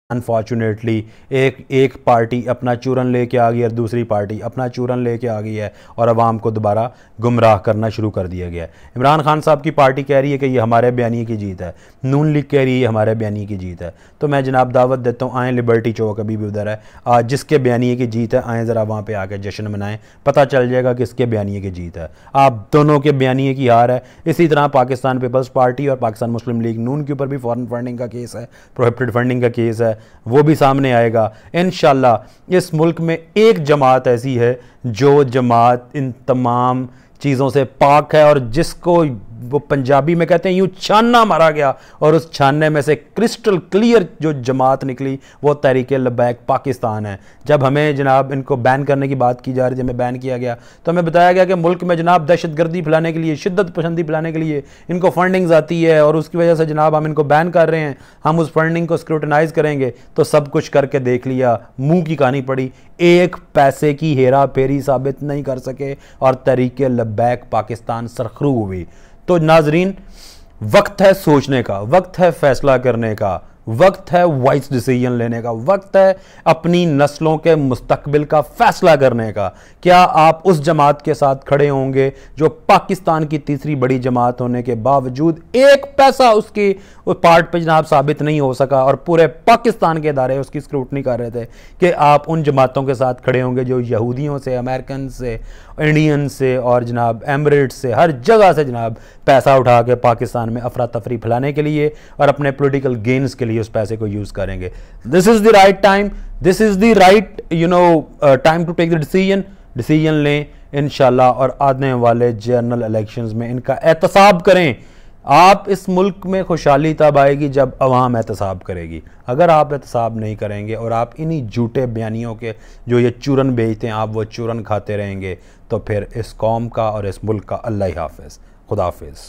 Unfortunately एक party अपना चूरन लेके आ गई और दूसरी पार्टी अपना चूरन लेके आ गई है और अवाम को दोबारा गुमराह करना शुरू कर दिया गया है। इमरान खान साहब की पार्टी कह रही है कि ये हमारे बयानी की जीत है, नून लीग कह रही है हमारे बयानी की जीत है। तो मैं जनाब दावत देता हूँ, आएँ लिबर्टी चौक अभी भी उधर है, आज जिसके बयानी की जीत है आएँ ज़रा वहाँ पर आके जश्न मनाएं, पता चल जाएगा किसके बयानी की जीत है। आप दोनों के बयानी की हार है। इसी तरह पाकिस्तान पीपल्स पार्टी और पाकिस्तान मुस्लिम लीग नून के ऊपर भी फॉरेन फंडिंग का केस है, प्रोहिबिटेड फंडिंग का केस है, वो भी सामने आएगा इंशाल्लाह। इस मुल्क में एक जमात ऐसी है जो जमात इन तमाम चीज़ों से पाक है और जिसको वो पंजाबी में कहते हैं यूँ छाना मारा गया और उस छाने में से क्रिस्टल क्लियर जो जमात निकली वो तहरीक लब्बैक पाकिस्तान है। जब हमें जनाब इनको बैन करने की बात की जा रही थी, हमें बैन किया गया तो हमें बताया गया कि मुल्क में जनाब दहशतगर्दी फैलाने के लिए, शिद्दत पसंदी फैलाने के लिए इनको फंडिंग्स आती है और उसकी वजह से जनाब हम इनको बैन कर रहे हैं, हम उस फंडिंग को स्क्रूटनाइज करेंगे। तो सब कुछ करके देख लिया, मुंह की कहानी पड़ी, एक पैसे की हेरा फेरी साबित नहीं कर सके और तहरीक लब्बैक पाकिस्तान सरखरू हुई। तो नाजरीन, वक्त है सोचने का, वक्त है फैसला करने का, वक्त है वाइज डिसीजन लेने का, वक्त है अपनी नस्लों के मुस्तकबिल का फैसला करने का। क्या आप उस जमात के साथ खड़े होंगे जो पाकिस्तान की तीसरी बड़ी जमात होने के बावजूद एक पैसा उसकी पार्ट पे जनाब साबित नहीं हो सका और पूरे पाकिस्तान के इदारे उसकी स्क्रूटनी कर रहे थे? कि आप उन जमातों के साथ खड़े होंगे जो यहूदियों से, अमेरिकन से, इंडियन से और जनाब एमरेट्स से, हर जगह से जनाब पैसा उठा के पाकिस्तान में अफरा तफरी फैलाने के लिए और अपने पॉलिटिकल गेन्स के लिए उस पैसे को यूज करेंगे? This is the right time, this is the right time to take the decision लें इंशाल्लाह। और आने वाले जनरल इलेक्शंस में इनका एहतसाब करें। आप इस मुल्क में खुशहाली तब आएगी जब अवाम एहतसाब करेगी। अगर आप एहतसाब नहीं करेंगे और आप इन्हीं झूठे बयानियों के जो ये चूरन बेचते हैं आप वो चूरन खाते रहेंगे तो फिर इस कौम का और इस मुल्क का अल्लाह ही हाफिज़, खुदा हाफिज़।